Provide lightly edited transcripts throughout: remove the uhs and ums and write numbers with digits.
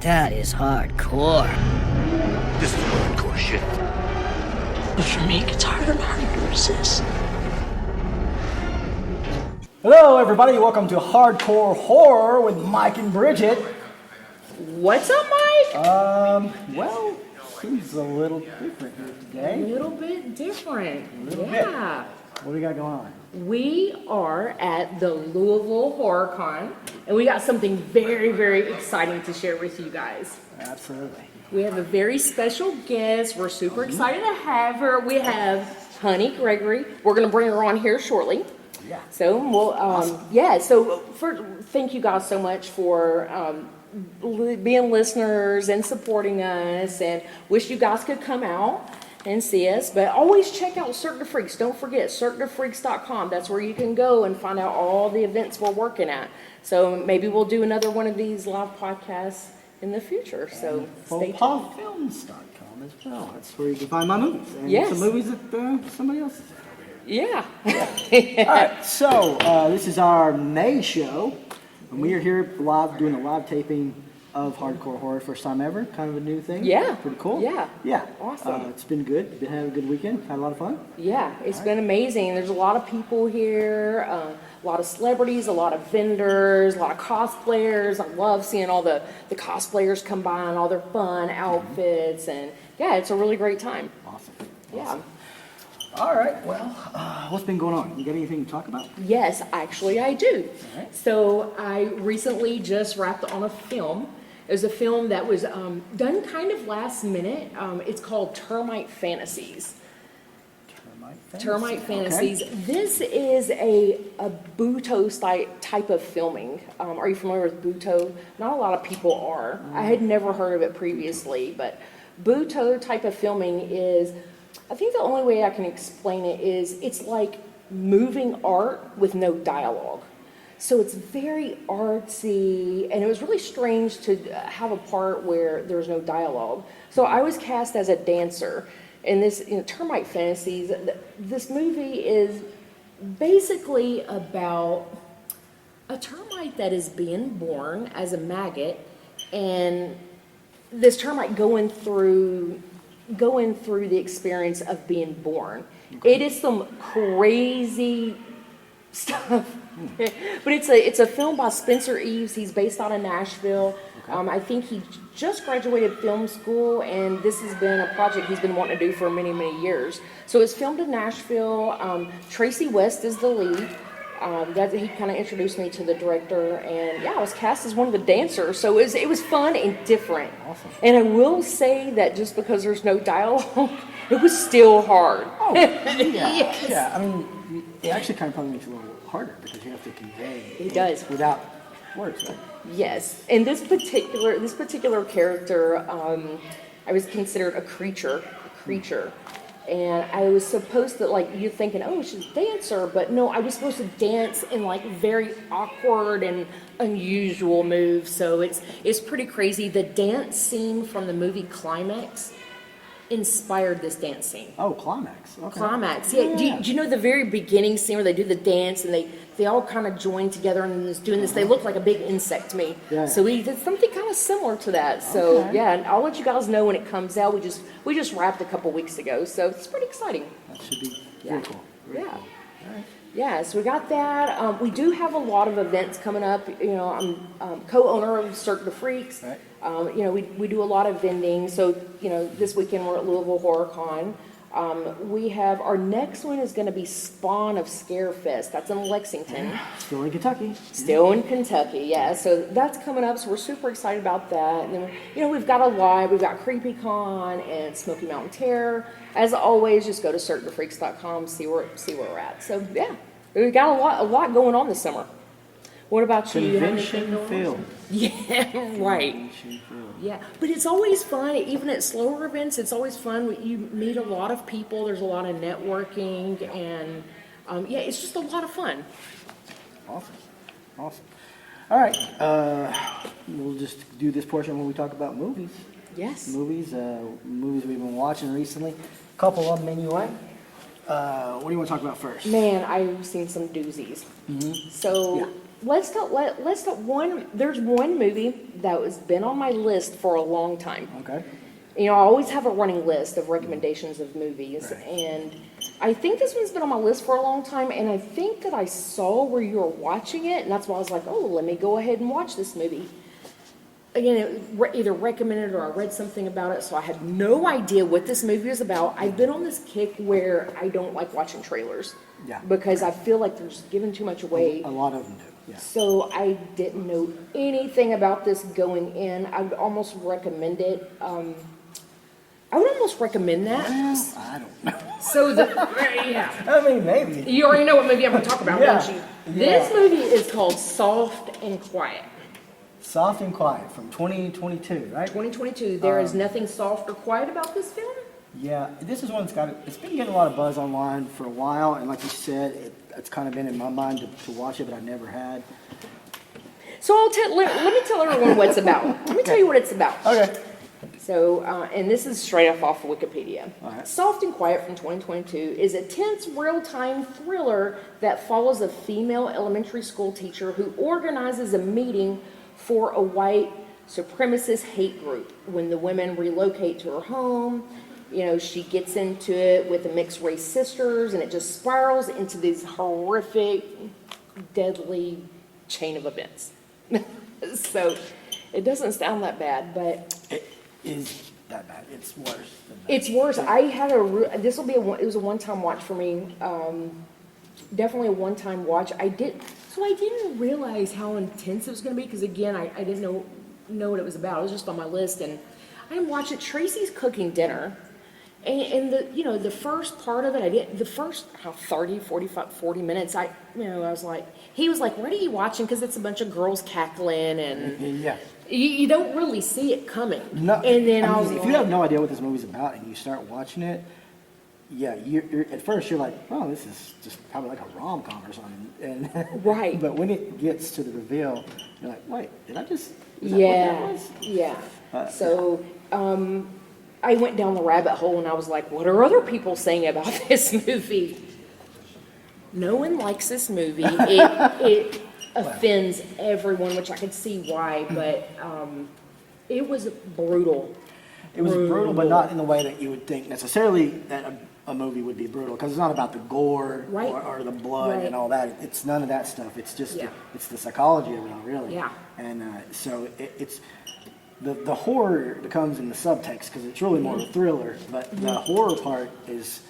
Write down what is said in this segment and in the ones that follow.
That is hardcore. This is hardcore shit. But for me, it's harder and harder to resist. Hello, everybody. Welcome to Hardcore Horror with Mike and Brigitte. What's up, Mike? Well, things a little different here A today. little bit different. A little Yeah. What do we got going on? We are at the Louisville Horror Con, and we got something very, very exciting to share with you guys. Absolutely. We have a very special guest. We're super excited to have her. We have Honey Gregory. We're going to bring her on here shortly. Yeah. So we'll, thank you guys so much for being listeners and supporting us, and wish you guys could come out and see us. But always check out Cirque du Freaks. Don't forget, cirquedufreaks.com. That's where you can go and find out all the events we're working at. So maybe we'll do another one of these live podcasts in the future. So stay tuned. FauxPaulFilms.com as well. That's where you can find my movies. And Yes. some movies that somebody else is. Yeah. All right, so this is our May show, and we are here live doing a live taping of Hardcore Horror, first time ever, kind of a new thing. Yeah. Pretty cool. Yeah. Yeah. Awesome. It's been good. Been having a good weekend. Had a lot of fun. Yeah, it's been amazing. There's a lot of people here, a lot of celebrities, a lot of vendors, a lot of cosplayers. I love seeing all the cosplayers come by and all their fun outfits, and yeah, it's a really great time. Awesome. Yeah. All right. Well, what's been going on? You got anything to talk about? Yes, actually I do. All right. So I recently just wrapped on a film. It was a film that was done kind of last minute. It's called Termite Fantasies. Termite Fantasies. Okay. This is a Buto type of filming. Are you familiar with Buto? Not a lot of people are. I had never heard of it previously, but Buto type of filming is, I think the only way I can explain it is it's like moving art with no dialogue. So it's very artsy, and it was really strange to have a part where there was no dialogue. So I was cast as a dancer in this, Termite Fantasies. This movie is basically about a termite that is being born as a maggot, and this termite going through the experience of being born. Okay. It is some crazy stuff. But it's a film by Spencer Eves. He's based out of Nashville. Okay. I think he just graduated film school, and this has been a project he's been wanting to do for many, many years. So it's filmed in Nashville. Tracy West is the lead. He kind of introduced me to the director, and yeah, I was cast as one of the dancers. So it was fun and different. Awesome. And I will say that just because there's no dialogue, it was still hard. Oh, yeah. Yes. Yeah, I mean, it actually kind of probably makes it a little harder because you have to convey It does. without words, right? Yes, and this particular character, I was considered a creature, and I was supposed to, like, you're thinking, oh, she's a dancer, but no, I was supposed to dance in like very awkward and unusual moves. So it's pretty crazy. The dance scene from the movie Climax inspired this dance scene. Oh, Climax. Okay. Climax, yeah. Do you know the very beginning scene where they do the dance and they all kind of join together and is doing this? They look like a big insect to me. Yeah. So we did something kind of similar to that. So Okay. yeah, and I'll let you guys know when it comes out. We just wrapped a couple weeks ago, so it's pretty exciting. That should be Yeah. very cool. Very Yeah. cool. All right. Yeah, so we got that. We do have a lot of events coming up. I'm co-owner of Cirque du Freaks. Right. We do a lot of vending. So, this weekend we're at Louisville Horror Con. We have, our next one is going to be Spawn of Scarefest. That's in Lexington. Still in Kentucky. Still in Kentucky, yeah. So that's coming up, so we're super excited about that. And then, we've got a lot. We've got CreepyCon and Smoky Mountain Terror. As always, just go to cirquedufreaks.com, see where we're at. So, yeah, we've got a lot going on this summer. What about you? You have anything Convention going on? field. Yeah, right. Convention field. Yeah, but it's always fun, even at slower events, it's always fun. You meet a lot of people, there's a lot of networking, and it's just a lot of fun. Awesome. All right. We'll just do this portion when we talk about movies. Yes. Movies we've been watching recently. A couple of them anyway. What do you want to talk about first? Man, I've seen some doozies. Mm-hmm. So, Yeah. let's talk one. There's one movie that has been on my list for a long time. Okay. You know, I always have a running list of recommendations of movies, Right. and I think this one's been on my list for a long time, and I think that I saw where you were watching it, and that's why I was like, oh, let me go ahead and watch this movie. Again, it either recommended or I read something about it, so I had no idea what this movie was about. I've been on this kick where I don't like watching trailers. Yeah. Because I feel like they're just giving too much away. A lot of them do. Yeah. So I didn't know anything about this going in. I would almost recommend it. I would almost recommend that. Well, I don't know. So yeah, I mean, maybe. you already know what movie I'm going to talk about, Yeah. don't you? Yeah. This movie is called Soft and Quiet. Soft and Quiet from 2022, right? 2022. There is nothing soft or quiet about this film. Yeah, this is one that's it's been getting a lot of buzz online for a while, and like you said, it's kind of been in my mind to watch it, but I never had. So let me tell everyone what it's about. Let me tell you what it's about. Okay. So, and this is straight off of Wikipedia. All right. Soft and Quiet from 2022 is a tense, real-time thriller that follows a female elementary school teacher who organizes a meeting for a white supremacist hate group. When the women relocate to her home, you know, she gets into it with the mixed-race sisters, and it just spirals into these horrific, deadly chain of events. So, it doesn't sound that bad, but It is that bad. It's worse than that. it's worse. I had this will be it was a one-time watch for me. Definitely a one-time watch. I didn't realize how intense it was going to be because again, I didn't know what it was about. It was just on my list, and I watched it. Tracy's cooking dinner, and the first part of it, the first 30, 45, 40 minutes, I was like, he was like, what are you watching? Because it's a bunch of girls cackling and. Yeah. You don't really see it coming. No, And then I mean, was if like, you have no idea what this movie's about and you start watching it, yeah, you're at first you're like, oh, this is just probably like a rom-com or something. And Right. But when it gets to the reveal, you're like, wait, did I just? Is that what that was? yeah. So I went down the rabbit hole and I was like, what are other people saying about this movie? No one likes this movie. It offends everyone, which I could see why, but it was brutal. It was brutal, but not in the way that you would think necessarily that a movie would be brutal, because it's not about the gore Right. or the blood Right. and all that. It's none of that stuff. It's just Yeah. it's the psychology of it all, really. Yeah. And so it's the horror that comes in the subtext, because it's really more of a thriller. But the horror part is,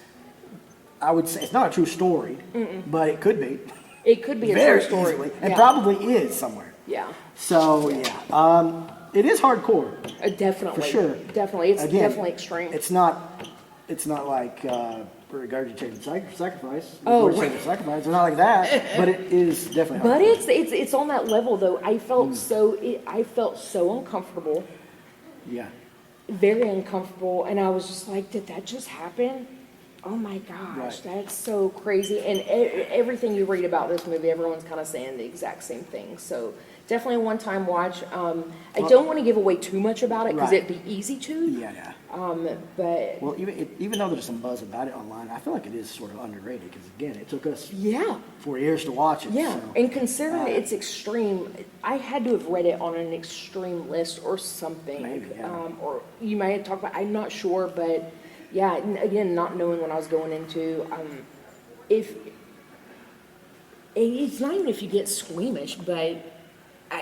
I would say, it's not a true story, but it could be. It could be a Very true story. easily, and Yeah. probably is somewhere. Yeah. So yeah, it is hardcore. Definitely. For sure. Definitely. It's Again, definitely extreme. It's not like regurgitated sacrifice. Oh, Regurgitated right. sacrifice. It's not like that, but it is definitely. But hardcore. it's on that level though. I felt so uncomfortable, Yeah. very uncomfortable, and I was just like, did that just happen? Oh my gosh, Right. that's so crazy. And everything you read about this movie, everyone's kind of saying the exact same thing. So definitely a one-time watch. I don't want to give away too much about it because Right. it'd be easy to. Yeah. But Well, even though there's some buzz about it online, I feel like it is sort of underrated, because again, it took us yeah. 4 years to watch it. Yeah, so, and considering it's extreme, I had to have read it on an extreme list or something. Maybe, yeah. Or you might have talked about, I'm not sure, but yeah, again, not knowing what I was going into, if it's not even if you get squeamish, but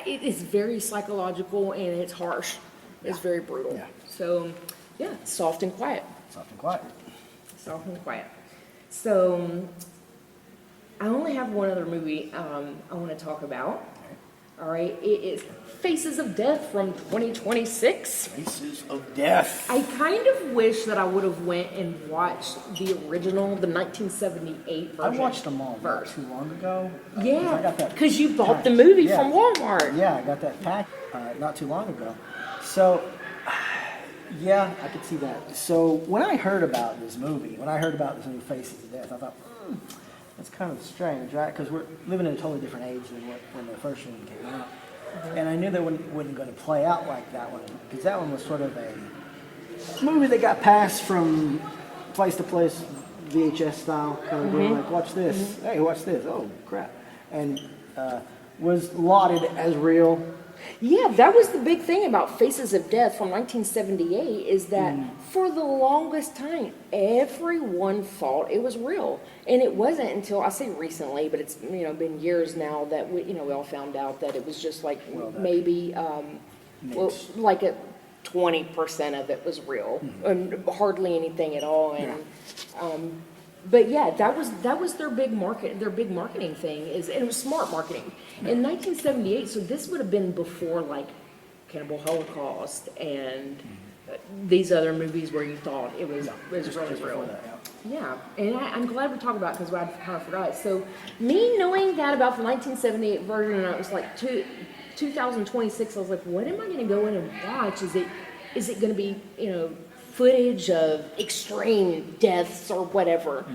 it is very psychological and it's harsh. It's very brutal. Yeah. So, yeah, soft and quiet. Something quiet. Soft and quiet. So, I only have one other movie I want to talk about. All right, it is Faces of Death from 2026. Faces of Death. I kind of wish that I would have went and watched the original, the 1978 version. I watched them all not first. too long ago. I Yeah, got that because you bought pack. the movie Yeah. from Walmart. Yeah, I got that pack not too long ago. So, yeah, I could see that. So when I heard about this movie, Faces of Death, I thought, that's kind of strange, right? Because we're living in a totally different age than when the first one came out. And I knew they wasn't going to play out like that one, because that one was sort of a movie that got passed from place to place, VHS style, kind of being like, watch this, hey, watch this, oh, crap. And was lauded as real. Yeah, that was the big thing about Faces of Death from 1978 is that for the longest time, everyone thought it was real. And it wasn't until, I say recently, but it's, been years now that we all found out that it was just like maybe, like 20% of it was real and hardly anything at all. And, but yeah, that was their big marketing thing and it was smart marketing. In 1978, so this would have been before like Cannibal Holocaust and these other movies where you thought it was really real. Yeah, and I'm glad we talked about it because I kind of forgot. So me knowing that about the 1978 version, and it was like 2026, I was like, what am I going to go in and watch? Is it going to be, footage of extreme deaths or whatever?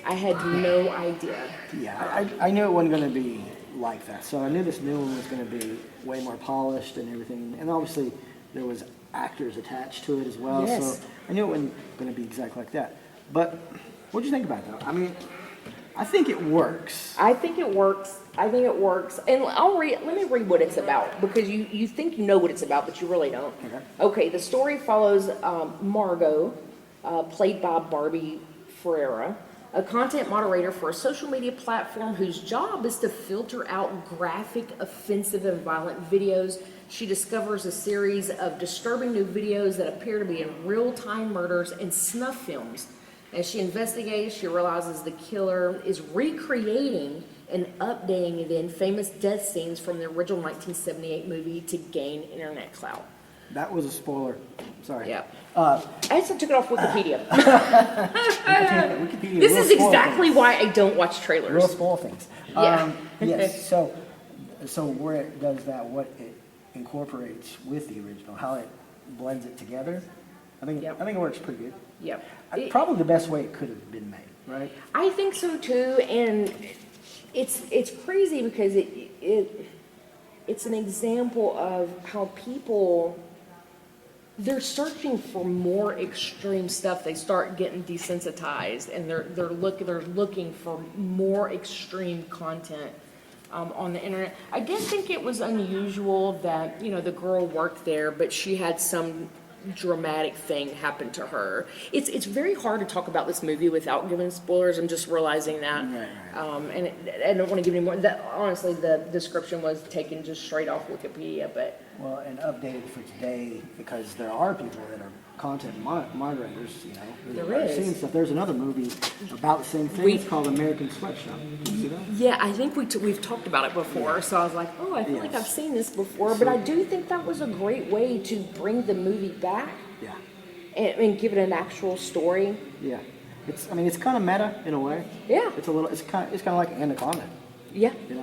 I had no idea. Yeah, I knew it wasn't going to be like that. So I knew this new one was going to be way more polished and everything. And obviously there was actors attached to it as well. Yes. So I knew it wasn't going to be exactly like that. But what do you think about it, though? I mean, I think it works. I think it works. And let me read what it's about, because you think you know what it's about, but you really don't. Okay, the story follows Margot, played by Barbie Ferreira, a content moderator for a social media platform whose job is to filter out graphic, offensive, and violent videos. She discovers a series of disturbing new videos that appear to be in real-time murders and snuff films. As she investigates, she realizes the killer is recreating and updating the infamous death scenes from the original 1978 movie to gain internet clout. That was a spoiler. Sorry. Yeah. I just took it off Wikipedia. Wikipedia This is exactly why I don't watch trailers. Real spoil things. Yeah. Yes. So where it does that, what it incorporates with the original, how it blends it together, I think it works pretty good. Yep. Probably the best way it could have been made, right? I think so too, and it's crazy because it's an example of how people, they're searching for more extreme stuff. They start getting desensitized, and they're looking for more extreme content on the internet. I did think it was unusual that the girl worked there, but she had some dramatic thing happen to her. It's very hard to talk about this movie without giving spoilers. I'm just realizing that. And I don't want to give any more. Honestly, the description was taken just straight off Wikipedia, but Well, and updated for today, because there are people that are content moderators, There that are is. seeing stuff. There's another movie about the same thing. It's called American Sweatshop. Did you see that? yeah, I think we've talked about it before. So I was like, oh, I feel like I've seen this before. But I do think that was a great way to bring the movie back Yeah. and give it an actual story. Yeah. It's kind of meta in a way. Yeah. It's kind of like Anaconda, Yeah. in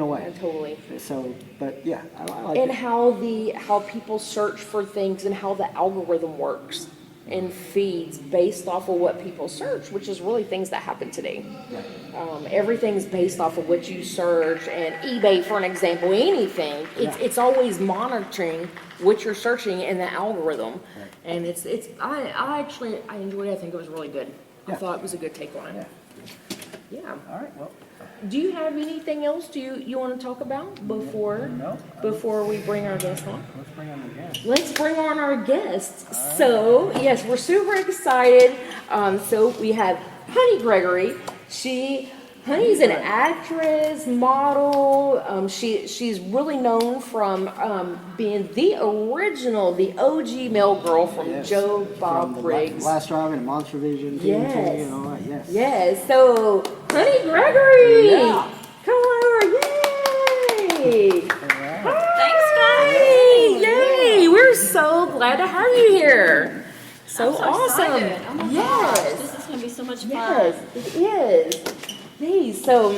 a way. Yeah, totally. So, but yeah, I like And it. how people search for things and how the algorithm works and feeds based off of what people search, which is really things that happen today. Yeah. Everything's based off of what you search, and eBay, for an example, anything. It's always monitoring what you're searching in the algorithm, and I enjoyed it. I think it was really good. I Yeah. thought it was a good take on it. Yeah. All right. Well, Do you have anything else you want to talk about before No. before we bring our guest on? let's bring on the guest. Let's bring on our guests. So, yes, we're super excited. So we have Honey Gregory. Honey's an actress, model. She's really known from being the OG male girl from Joe Bob Briggs. Last Drive and Monstervision, Yes. TNT, and all that. Yes. Yes. So, Honey Gregory, Yeah. come on over! Yay! Thanks, guys. Yay! Yay! We're so glad to have you here. So, I'm so awesome! excited. Oh my Yes. gosh, this is gonna be so much fun. Yes, it is. Hey, so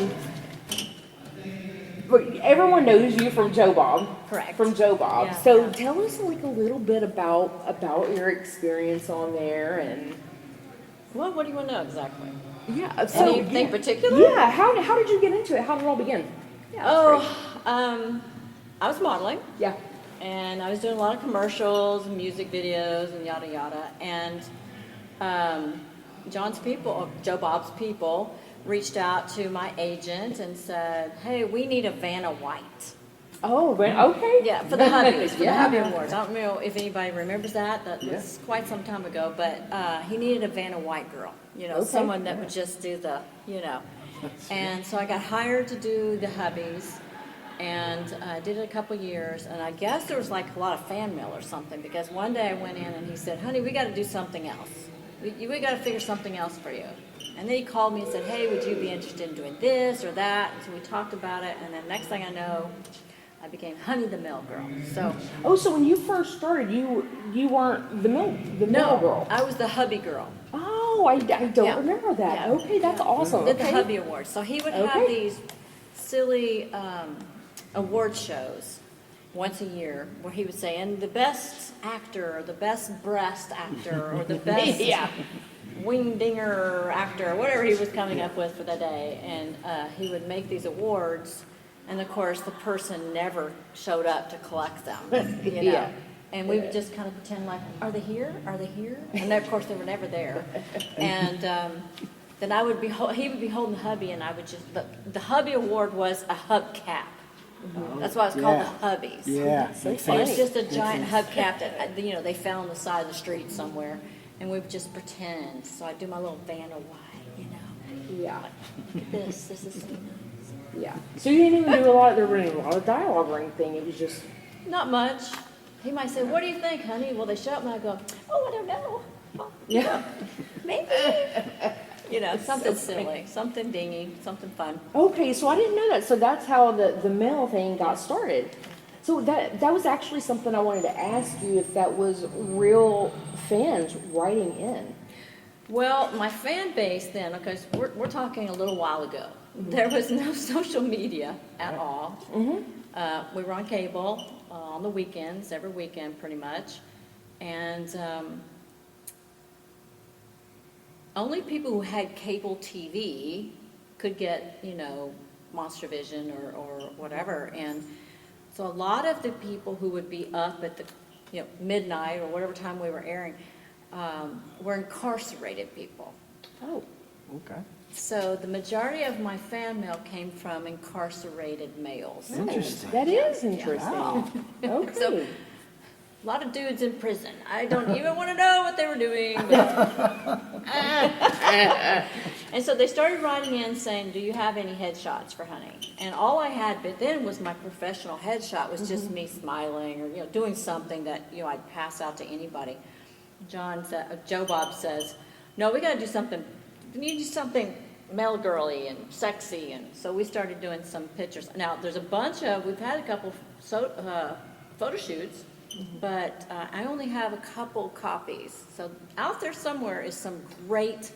everyone knows you from Joe Bob. Correct. From Joe Bob. Yeah. So tell us like a little bit about your experience on there and Well, what do you want to know exactly? yeah. So Anything particular? yeah. How did you get into it? How did it all begin? I was modeling, Yeah. and I was doing a lot of commercials and music videos and yada yada. And Joe Bob's people reached out to my agent and said, hey, we need a Vanna White. Oh, but okay. Yeah, for the Hubbies, for the Yeah. Hubby Awards. I don't know if anybody remembers that. That was quite some time ago. But he needed a Vanna White girl, Okay. someone that would just do the, And so I got hired to do the Hubbies, and I did it a couple years. And I guess there was like a lot of fan mail or something, because one day I went in and he said, honey, we got to do something else. We got to figure something else for you. And then he called me and said, hey, would you be interested in doing this or that? And so we talked about it, and then next thing I know, I became Honey the Mill Girl. So So when you first started, you weren't the mill girl. I was the Hubby Girl. Oh, I don't Yeah. remember that. Yeah. Okay, that's awesome. Did the Okay. Hubby Awards. So he would have Okay. these silly award shows once a year where he would say, and the best actor, or the best breast actor, or the best Yeah. wing dinger actor, or whatever he was coming up with for the day. And he would make these awards, and of course the person never showed up to collect them. Yeah. And we would just kind of pretend like, are they here? Are they here? And then, of course, they were never there. And then he would be holding the hubby, and I would just, the Hubby Award was a hubcap. That's why it's called the Hubbies. Yeah. And it's just a giant hubcap that, they found on the side of the street somewhere. And we would just pretend. So I'd do my little Vanna White, Yeah. Look at this is so nice. Yeah. So you didn't even do a lot of dialogue or anything. It was just. Not much. He might say, what do you think, honey? Well, they show up and I go, oh, I don't know. Oh, Yeah. maybe. Something silly, something dingy, something fun. Okay, so I didn't know that. So that's how the mail thing got started. So that was actually something I wanted to ask you, if that was real fans writing in. Well, my fan base then, because we're talking a little while ago, there was no social media at all. We were on cable on the weekends, every weekend pretty much. And only people who had cable TV could get, Monstervision or whatever. And so a lot of the people who would be up at the, midnight or whatever time we were airing, were incarcerated people. Oh. Okay. So the majority of my fan mail came from incarcerated males. Interesting. That is interesting. Wow. Okay. So, a lot of dudes in prison. I don't even want to know what they were doing. But and so they started writing in saying, do you have any headshots for Honey? And all I had but then was my professional headshot, was just me smiling or, doing something that, I'd pass out to anybody. Joe Bob says, no, we got to do something. We need to do something male girly and sexy. And so we started doing some pictures. Now, we've had a couple photo shoots, but I only have a couple copies. So out there somewhere is some great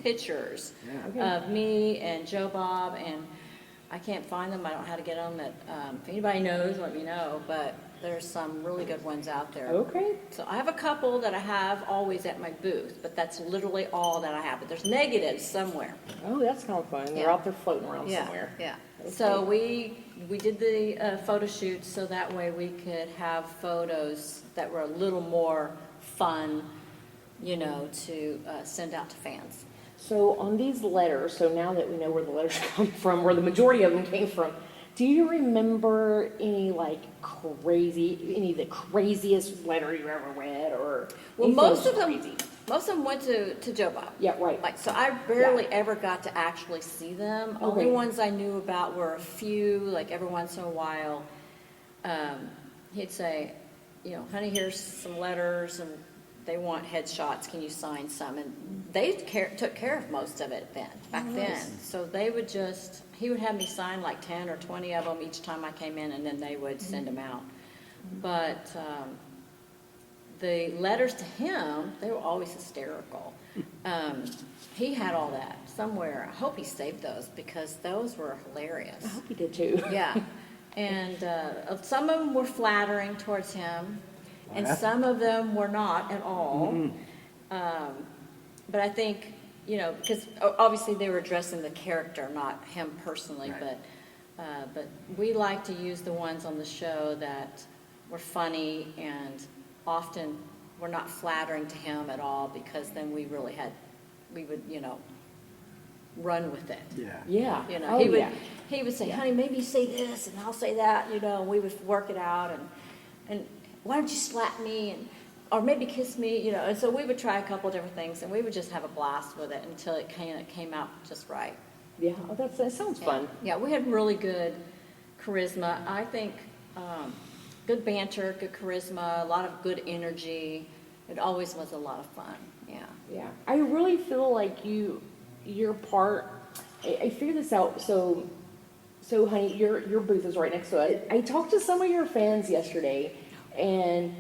pictures of me and Joe Bob, and I can't find them. I don't know how to get them. If anybody knows, let me know. But there's some really good ones out there. Okay. So I have a couple that I have always at my booth, but that's literally all that I have. But there's negatives somewhere. Oh, that's kind of fun. They're Yeah. out there floating around somewhere. Yeah. Okay. So we did the photo shoots so that way we could have photos that were a little more fun, to send out to fans. So on these letters, so now that we know where the letters come from, where the majority of them came from, do you remember any any of the craziest letter you ever read, or? Well, anything most of them crazy? went to Joe Bob. Yeah, right. So I barely ever got to actually see them. Only ones I knew about were a few, like every once in a while. He'd say, honey, here's some letters and they want headshots. Can you sign some? And they took care of most of it back then. So they would he would have me sign like 10 or 20 of them each time I came in, and then they would send them out. But the letters to him, they were always hysterical. He had all that somewhere. I hope he saved those, because those were hilarious. I hope you did too. Yeah. And some of them were flattering towards him, and some of them were not at all. But I think, because obviously they were addressing the character, not him personally, but we like to use the ones on the show that were funny and often were not flattering to him at all, because then we would, run with it. Yeah. You know, Oh, yeah. he would say, honey, maybe say this, and I'll say that, you know, and we would work it out, and why don't you slap me, or maybe kiss me, you know, and so we would try a couple different things, and we would just have a blast with it until it came out just right. Yeah, oh, that sounds fun. Yeah, we had really good charisma. I think good banter, good charisma, a lot of good energy. It always was a lot of fun. Yeah. Yeah, I really feel like you're part. I figured this out. So, honey, your booth is right next to it. I talked to some of your fans yesterday, and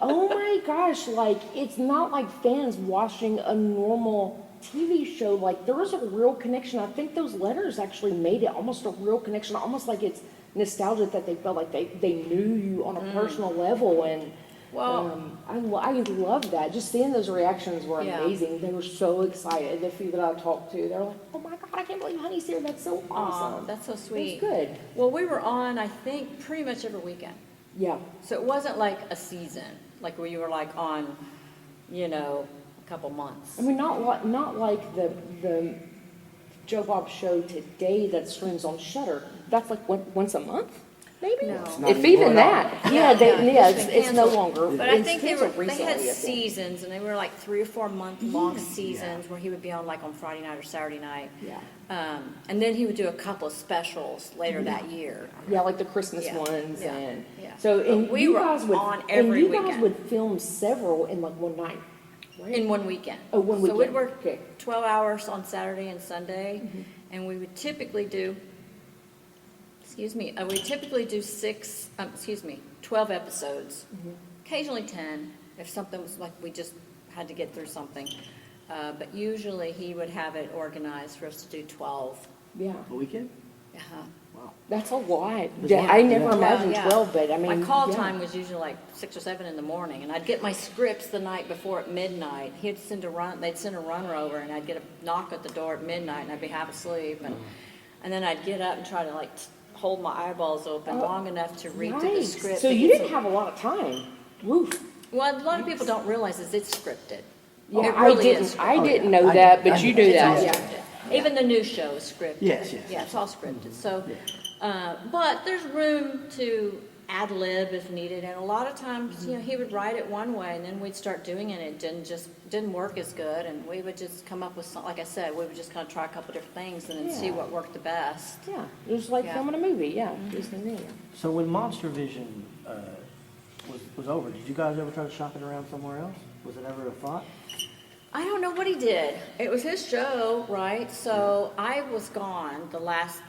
oh my gosh, like it's not like fans watching a normal TV show. Like there was a real connection. I think those letters actually made it almost a real connection, almost like it's nostalgic that they felt like they knew you on a personal level. And I love that. Just seeing those reactions were amazing. They were so excited. The few that I talked to, they're like, "Oh my God, I can't believe Honey's here. That's so awesome." That's so sweet. It's good. Well, we were on, I think, pretty much every weekend. Yeah. So it wasn't like a season, like where you were like on, you know, a couple months. I mean, not like the Joe Bob show today that streams on Shudder. That's like once a month, maybe. No. If even that. Yeah, It's been it's no canceled. longer. But I it's think they canceled had recently, I think. seasons, and they were like 3 or 4 month long seasons where he would be on like on Friday night or Saturday night. Yeah. And then he would do a couple of specials later that year. Yeah, like the Christmas Yeah, ones yeah, and yeah. so and But we you were guys would on every and you guys weekend. would film several in like one night. Right? In one weekend. Oh, one So weekend. we'd work Okay. 12 hours on Saturday and Sunday, and we would typically do, 12 episodes, occasionally 10, if something was like we just had to get through something. But usually he would have it organized for us to do 12. Yeah. A weekend? Uh-huh. Wow. That's a lot. That's Yeah, a lot, I never yeah. imagined Well, yeah. 12, but I mean My call yeah. time was usually like 6 or 7 in the morning, and I'd get my scripts the night before at midnight. They'd send a runner over, and I'd get a knock at the door at midnight, and I'd be half asleep, and then I'd get up and try to like hold my eyeballs open long enough to read through the Nice. script. So to you get didn't have a lot of time. Woof. Well, a lot of people don't realize is it's scripted. Yeah, It really is I scripted. didn't know I that, did. but I you did. knew It's all that. Yeah. scripted. Even the new show is scripted. Yes. Yeah, it's all scripted. So, but there's room to ad lib if needed, and a lot of times, you know, he would write it one way, and then we'd start doing it, and it didn't work as good, and we would just come up with some, like I said, we would just kind of try a couple different things and then see Yeah. what worked the best. Yeah, it was like Yeah. filming a movie. Yeah, just in there. So when Monstervision was over, did you guys ever try to shop it around somewhere else? Was it ever a thought? I don't know what he did. It was his show, right? So I was gone the last,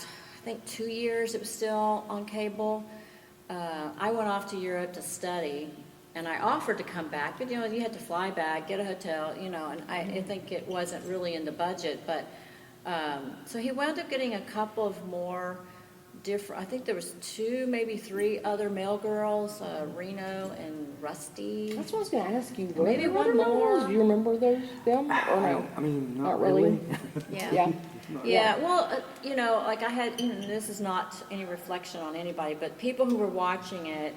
I think, 2 years. It was still on cable. I went off to Europe to study, and I offered to come back, but you know, you had to fly back, get a hotel, you know, and I think it wasn't really in the budget. But so he wound up getting a couple of more different. I think there was 2, maybe 3 other male girls, Reno and Rusty. That's what I was going to ask you. Were Maybe there one other more. members? Do you remember them or no? I mean, not Not really. really. Yeah. Yeah, well, you know, like I had, you know, this is not any reflection on anybody, but people who were watching it,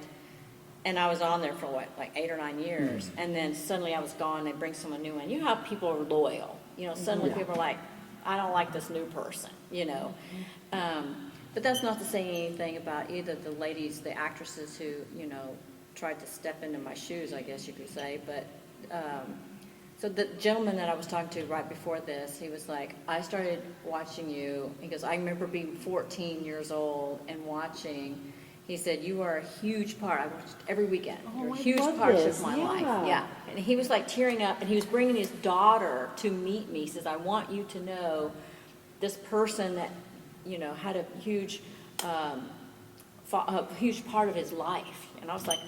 and I was on there for what, like 8 or 9 years, and then suddenly I was gone, they bring someone new in. You know how people are loyal. You know, suddenly people are like, I don't like this new person, you know. But that's not to say anything about either the ladies, the actresses who, you know, tried to step into my shoes, I guess you could say, but so the gentleman that I was talking to right before this, he was like, I started watching you, because I remember being 14 years old and watching. He said, you are a huge part. I watched every weekend. Oh, You're a I huge love part this. of my Yeah. life. Yeah. And he was like tearing up, and he was bringing his daughter to meet me. He says, I want you to know this person that, you know, had a huge part of his life. And I was like,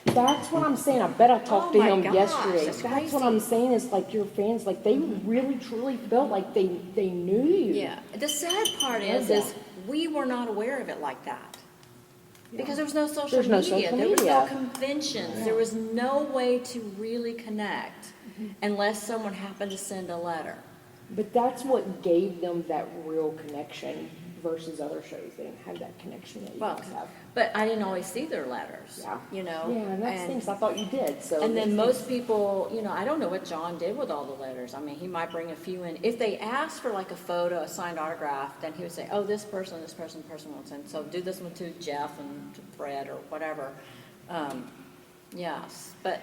That's what I'm saying. I bet I talked Oh to my him gosh, yesterday. that's That's crazy. what I'm saying is like your fans, like they really truly felt like they knew you. yeah. The sad part Love is that. we were not aware of it like that. Because there was no social There's no media. social There was media. no conventions. There was no way to really connect unless someone happened to send a letter. But that's what gave them that real connection versus other shows. They didn't have that connection that you Well, guys have. but I didn't always see their letters, Yeah. you know? Yeah, and that's things I thought you did, so. And then it most makes people, you know, I don't know what John did with all the letters. I mean, he might bring a few in. If they asked for like a photo, a signed autograph, then he would say, oh, this person wants in. So do this one to Jeff and to Fred or whatever. Yes, but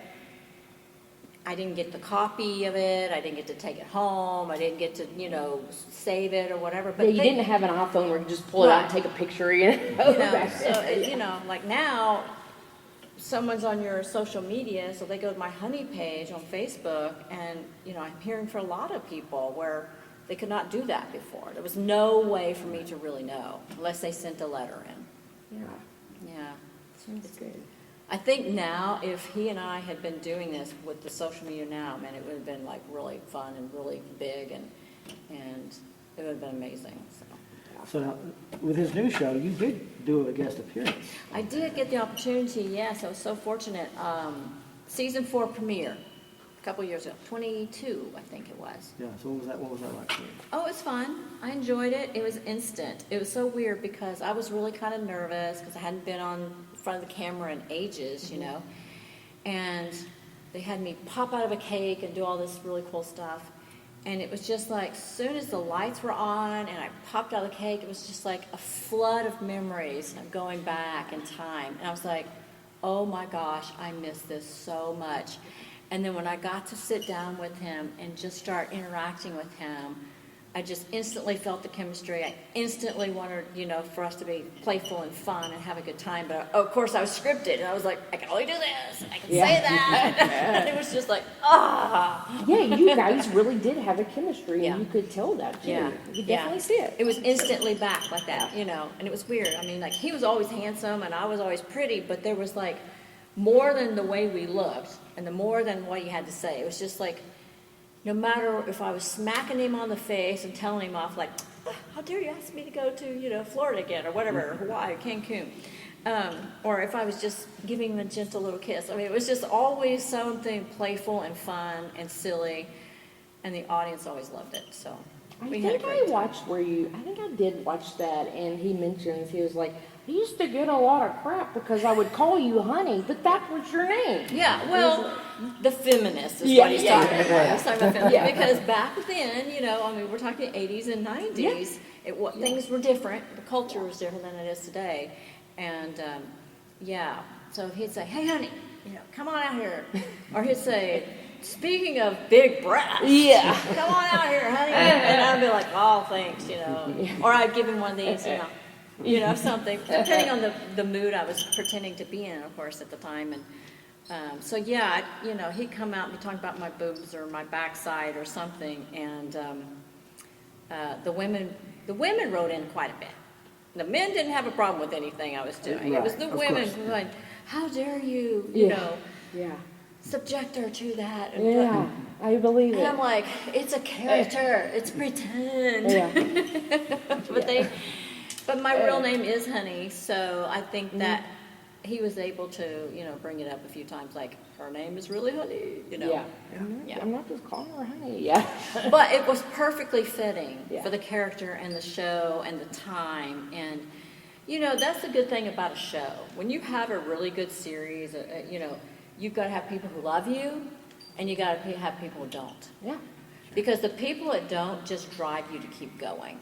I didn't get the copy of it. I didn't get to take it home. I didn't get to, you know, save it or whatever. But Yeah, you didn't have an iPhone where you just pull it out and take a picture, you know? you know, back so then. you know, like now, someone's on your social media, so they go to my Honey page on Facebook, and you know, I'm hearing for a lot of people where they could not do that before. There was no way for me to really know unless they sent a letter in. Yeah, Yeah. sounds good. I think now, if he and I had been doing this with the social media now, man, it would have been like really fun and really big, and it would have been amazing. So now, with his new show, you did do a guest appearance. I did get the opportunity, yes, I was so fortunate. Season 4 premiere, a couple years ago, 22, I think it was. Yeah, so what was that like for you? Oh, it was fun. I enjoyed it. It was instant. It was so weird because I was really kind of nervous because I hadn't been on front of the camera in ages, you know. And they had me pop out of a cake and do all this really cool stuff. And it was just like, as soon as the lights were on and I popped out of the cake, it was just like a flood of memories of going back in time. And I was like, oh my gosh, I miss this so much. And then when I got to sit down with him and just start interacting with him, I just instantly felt the chemistry. I instantly wanted, you know, for us to be playful and fun and have a good time. But of course, I was scripted, and I was like, I can only do this. I can say that. And it was just like, ah. Yeah, you guys really did have a chemistry, Yeah. and you could tell that too. Yeah, You could yeah. definitely see it. It was instantly back like that, you know, and it was weird. I mean, like, he was always handsome and I was always pretty, but there was like more than the way we looked and the more than what he had to say. It was just like, no matter if I was smacking him on the face and telling him off, like, how dare you ask me to go to, you know, Florida again or whatever, or Hawaii, Cancun, or if I was just giving him a gentle little kiss. I mean, it was just always something playful and fun and silly, and the audience always loved it. So I we had a think I great time. watched I think I did watch that, and he mentions, he was like, I used to get a lot of crap because I would call you honey, but that was your name. Yeah, well, the feminist is Yeah, what he's yeah, talking yeah, about. yeah. He's talking about feminist. Yeah. Because back then, you know, I mean, we're talking 80s and 90s. Things were different. The culture was different than it is today. And, yeah, so he'd say, hey, honey, you know, come on out here. Or he'd say, speaking of big breasts, Yeah. come on out here, honey. And I'd be like, oh, thanks, you know. Or I'd give him one of these, you know, something, depending on the mood I was pretending to be in, of course, at the time. And so, yeah, you know, he'd come out and be talking about my boobs or my backside or something, and the women wrote in quite a bit. The men didn't have a problem with anything I was doing. It was the Right, of women course, who were like, how dare you know, Yeah. subject her to that. And Yeah, I believe and it. I'm like, it's a character, it's pretend. Yeah. But my real name is Honey, so I think that he was able to, you know, bring it up a few times, like, her name is really Honey, you know. Yeah. Yeah. I'm not just calling her honey. Yeah. But it was perfectly fitting Yeah. for the character and the show and the time. And, you know, that's the good thing about a show. When you have a really good series, you know, you've got to have people who love you, and you got to have people who don't. Yeah. Because the people that don't just drive you to keep going.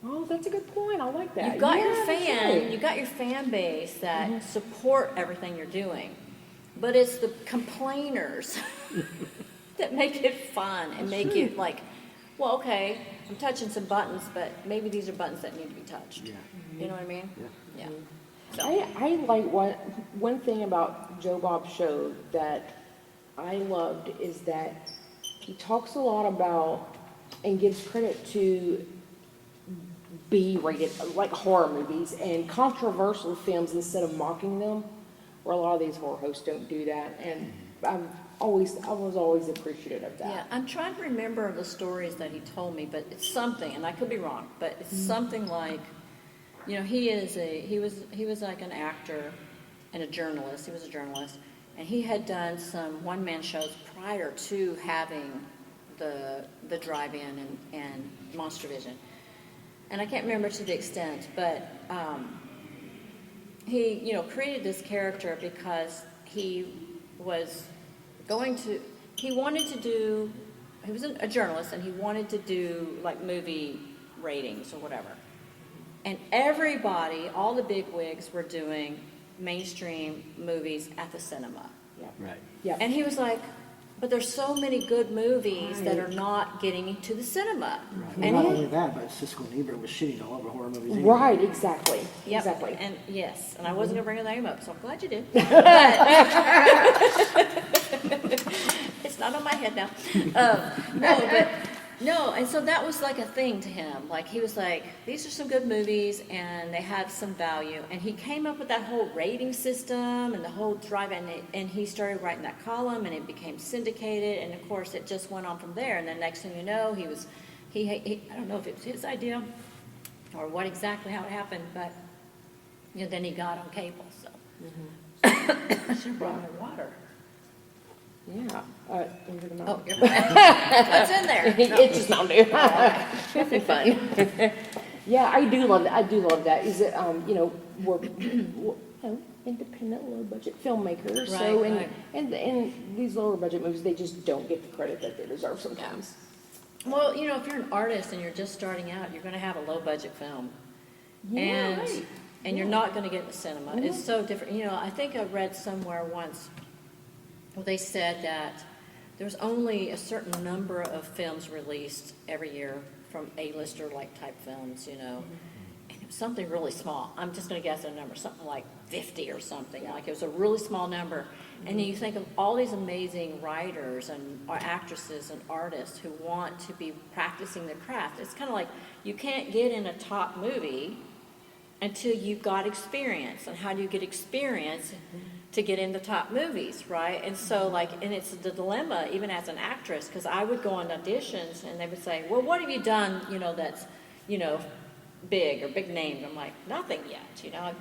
Oh, that's a good point. I like that. You've got Yeah, your that's fan, right. you've got your fan base that support everything you're doing. But it's the complainers that make it fun and make it like, well, okay, I'm touching some buttons, but maybe these are buttons that need to be touched. Yeah. You know what I mean? Yeah. So, I like one thing about Joe Bob's show that I loved is that he talks a lot about and gives credit to B-rated, like horror movies and controversial films instead of mocking them, where a lot of these horror hosts don't do that. And I was always appreciative of that. yeah, I'm trying to remember the stories that he told me, but it's something, and I could be wrong, but it's something like, you know, he was like an actor and a journalist. He was a journalist, and he had done some one-man shows prior to having the drive-in and Monstervision. and I can't remember to the extent, but he, created this character because he was he was a journalist, and he wanted to do like movie ratings or whatever. And everybody, all the big wigs were doing mainstream movies at the cinema. Right. Yeah. And he was like, but there's so many good movies that are not getting to the cinema. Right. And Not it- only that, but Siskel and Ebert was shitting all over horror movies. anyway. Right, exactly. Yep. Exactly. And yes, and I wasn't going to bring her name up, so I'm glad you did. It's not on my head now. No, and so that was like a thing to him. Like, he was like, these are some good movies, and they have some value. And he came up with that whole rating system and the whole drive, and he started writing that column, and it became syndicated, and of course, it just went on from there. And then next thing you know, he I don't know if it was his idea or what exactly how it happened, but then he got on cable. So I should have brought my water. Yeah. Into the Oh, mouth. you're fine. What's in there? It's just not new. Nothing fun. Yeah, I do love that. I do love that. Is it, we're independent, low budget filmmakers. So, Right, and these lower budget movies, they just don't get the credit that they deserve sometimes. Well, if you're an artist and you're just starting out, you're going to have a low budget film. Yeah, right. And you're not going to get in the cinema. Mhm. It's so different. I think I read somewhere once, they said that there's only a certain number of films released every year from A-lister like type films, and it was something really small. I'm just going to guess a number, something like 50 or something. Like, it was a really small number. And then you think of all these amazing writers and actresses and artists who want to be practicing their craft. It's kind of like you can't get in a top movie until you've got experience. And how do you get experience to get into top movies, right? And so, and it's the dilemma, even as an actress, because I would go on auditions and they would say, well, what have you done, that's, big or big named? I'm like, nothing yet, I'm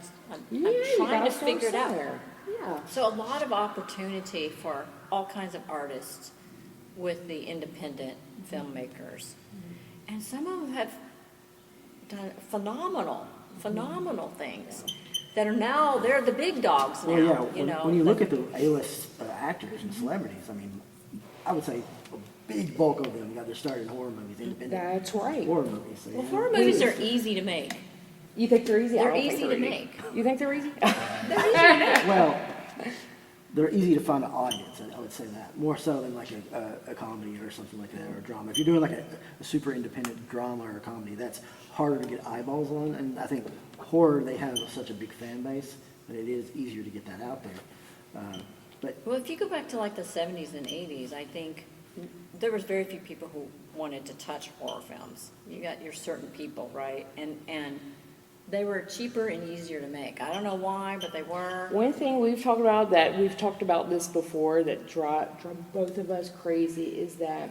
trying to figure it out. Yeah. So a lot of opportunity for all kinds of artists with the independent filmmakers. And some of them have done phenomenal things that are now, they're the big dogs now. Well, yeah, when you look at the A-list actors and celebrities, I mean, I would say a big bulk of them got their start in horror movies, independent That's right. horror movies. So, Well, yeah. horror movies are easy to make. You think they're easy? I They're don't think easy they're to make. You think they're easy? Well, they're easy to find an audience, I would say that. More so than like a comedy or something like that, or a drama. If you're doing like a super independent drama or a comedy, that's harder to get eyeballs on. And I think horror, they have such a big fan base that it is easier to get that out there. But Well, if you go back to like the 70s and 80s, I think there was very few people who wanted to touch horror films. You got your certain people, right? And they were cheaper and easier to make. I don't know why, but they were. One thing we've talked about this before that drive both of us crazy is that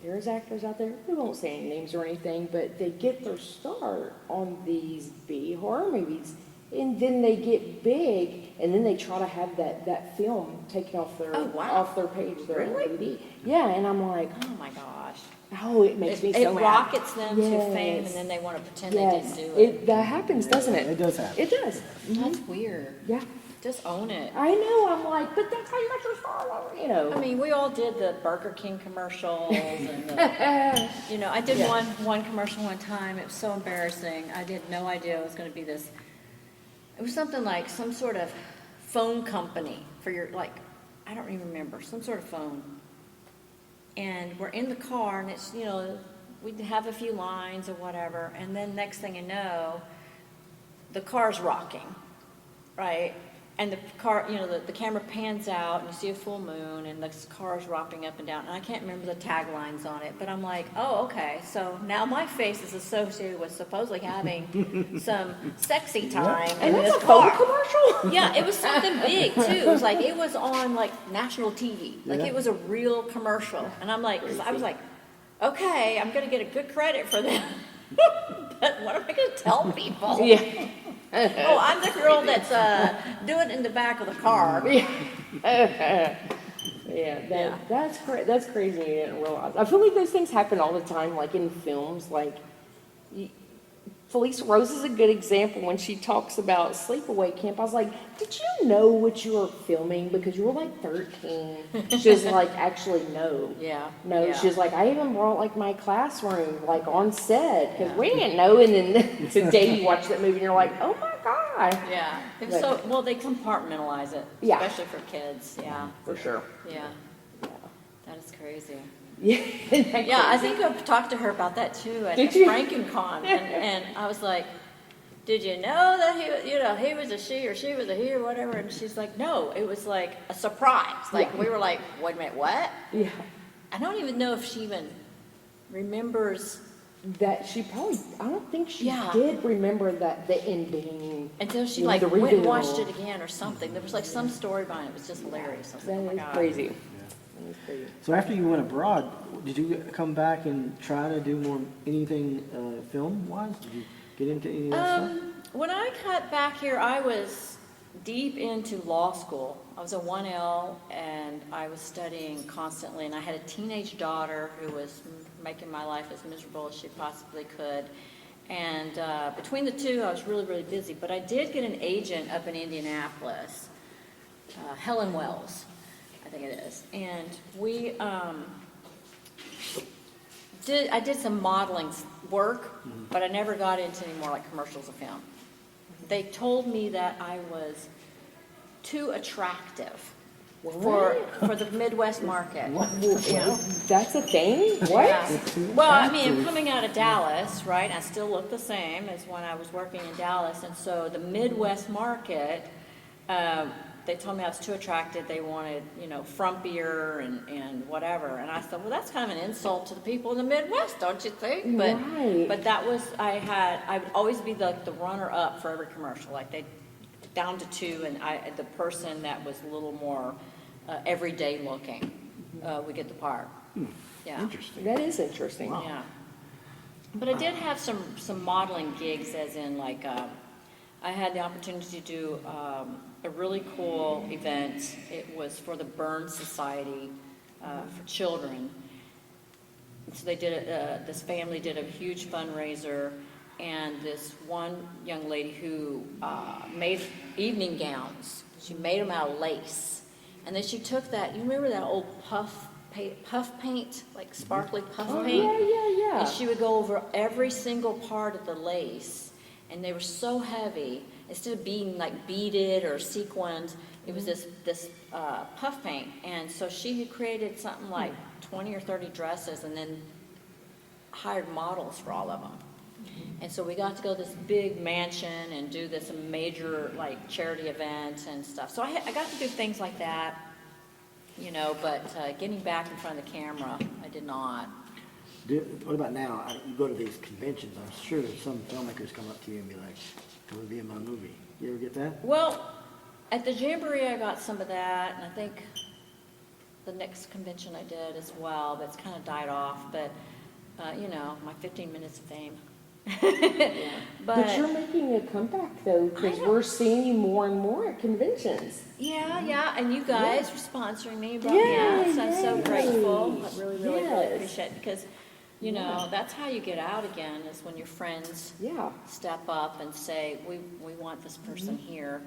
there's actors out there, we won't say any names or anything, but they get their start on these B horror movies. And then they get big, and then they try to have that film taken off their off their page, their Really? DVD. Yeah, and I'm like, Oh my gosh. oh, it makes me so It mad. rockets them to Yes. fame, and then they want to pretend Yes, they didn't do it. that happens, doesn't it? it does happen. It does. That's weird. Yeah, Just own it. I know. I'm like, but that's how you got your star, I mean, we all did the Burger King commercials, and the, I did Yeah. one commercial one time. It was so embarrassing. I had no idea it was going to be this. It was something like some sort of phone company for your, I don't even remember, some sort of phone. And we're in the car, and it's, we'd have a few lines or whatever, and then next thing you know, the car's rocking, right? And the car, the camera pans out, and you see a full moon, and the car's rocking up and down. And I can't remember the taglines on it, but I'm like, oh, okay. So now my face is associated with supposedly having some sexy time in And that's this a phone car. commercial. Yeah, it was something big too. It was like, it was on national TV. It was a real commercial. And I'm like, I was like, okay, I'm going to get a good credit for that. But what am I going to tell people? Yeah. Oh, I'm the girl that's doing it in the back of the car. That's crazy. You didn't realize. I feel like those things happen all the time, like in films. Like Felicia Rose is a good example when she talks about sleepaway camp. I was like, did you know what you were filming? Because you were like 13. She was like, actually, no. Yeah. No, yeah. she was like, I even brought like my classroom like on set because we didn't know. And then today you watch that movie and you're like, oh my God. Yeah. It was But- so, well, they compartmentalize it, Yeah. especially for kids. Yeah. For sure. Yeah. Yeah. That is crazy. Yeah. Yeah, I think I've talked to her about that too at Did the you? FrankenCon, and I was like, "Did you know that he was a she or she was a he or whatever?" And she's like, "No, it was like a surprise. Like Yeah. we were like, wait a minute, what?" Yeah. I don't even know if she even remembers That she probably, I don't think she Yeah. did remember that the ending. until she Yeah, like the went and reveal. watched it again or something. There was like some story behind it. It was just hilarious. I was like, That oh my is God. crazy. That is crazy. So after you went abroad, did you come back and try to do more anything film-wise? Did you get into any of that stuff? When I got back here, I was deep into law school. I was a 1L, and I was studying constantly, and I had a teenage daughter who was making my life as miserable as she possibly could. And between the two, I was really, really busy. But I did get an agent up in Indianapolis, Helen Wells, I think it is. And we I did some modeling work, but I never got into any more like commercials of film. They told me that I was too attractive for the Midwest market. Yeah. That's a thing? What? Yeah. Well, I mean, I'm coming out of Dallas, right? I still look the same as when I was working in Dallas, and so the Midwest market, they told me I was too attractive. They wanted, frumpier and whatever. And I thought, well, that's kind of an insult to the people in the Midwest, don't you think? But Right. but that was I would always be the runner up for every commercial. Like they down to two, and the person that was a little more everyday looking would get the part. Yeah. Interesting. That is interesting. Yeah. But I did have some modeling gigs, as in like I had the opportunity to do a really cool event. It was for the Burn Society for children. So they did this family did a huge fundraiser, and this one young lady who made evening gowns. She made them out of lace, and then she took that. You remember that old puff paint, like sparkly puff paint? Yeah. And she would go over every single part of the lace, and they were so heavy. Instead of being like beaded or sequined, it was this puff paint. And so she had created something like 20 or 30 dresses, and then hired models for all of them. And so we got to go to this big mansion and do this major like charity event and stuff. So I got to do things like that, but getting back in front of the camera, I did not. What about now? You go to these conventions. I'm sure some filmmakers come up to you and be like, "Come and be in my movie." You ever get that? Well, at the Jamboree, I got some of that, and I think the next convention I did as well, but it's kind of died off. But, my 15 minutes of fame. But you're making a comeback, though, because we're seeing you more and more at conventions. Yeah, and you guys were sponsoring me, brought me out, so I'm so grateful. I really, really, really appreciate it, because, that's how you get out again, is when your friends Yeah. step up and say, we want this person here.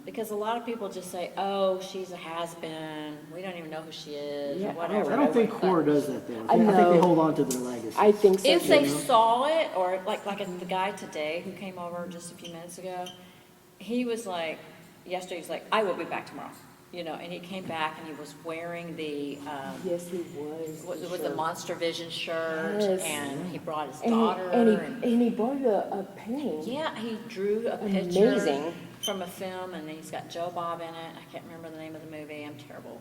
Because a lot of people just say, oh, she's a has-been, we don't even know who she is, Yeah, or whatever. I don't think horror does that, though. I think know. they hold on to their legacy. I think so. If they too. saw it, or like the guy today who came over just a few minutes ago, he was like, yesterday he was like, I will be back tomorrow, and he came back and he was wearing the, Yes, he was. with the Monstervision shirt, Yes. and he brought his And daughter. he brought a painting. Yeah, he drew a picture Amazing. from a film, and he's got Joe Bob in it. I can't remember the name of the movie. I'm terrible.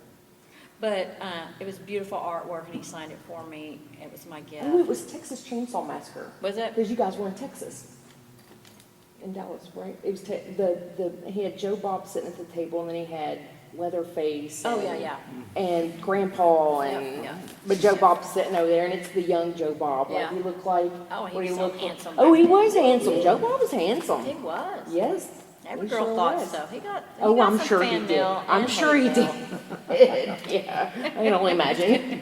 But it was beautiful artwork, and he signed it for me. It was my gift. Oh, it was Texas Chainsaw Massacre. Was it? Because you guys were in Texas. In Dallas, right? It was he had Joe Bob sitting at the table, and then he had Leatherface. Oh, and, yeah. And Grandpa, and Yeah. but Joe Bob's sitting over there, and it's the young Joe Bob. Yeah. Like he looked like. Oh, he what was so looked like. handsome Oh, back he then. was handsome. Joe Bob was handsome. He was. Yes. Every he girl sure thought was. so. He got Oh, I'm some sure he fan did. mail I'm and sure he hate mail. did. Yeah, I can only imagine.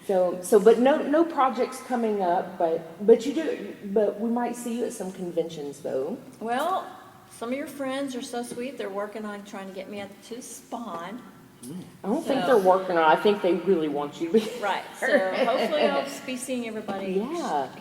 But no projects coming up, but we might see you at some conventions though. Well, some of your friends are so sweet, they're working on trying to get me to Spawn. I don't think they're working on it. I think they really want you to be. Right, so hopefully I'll be seeing everybody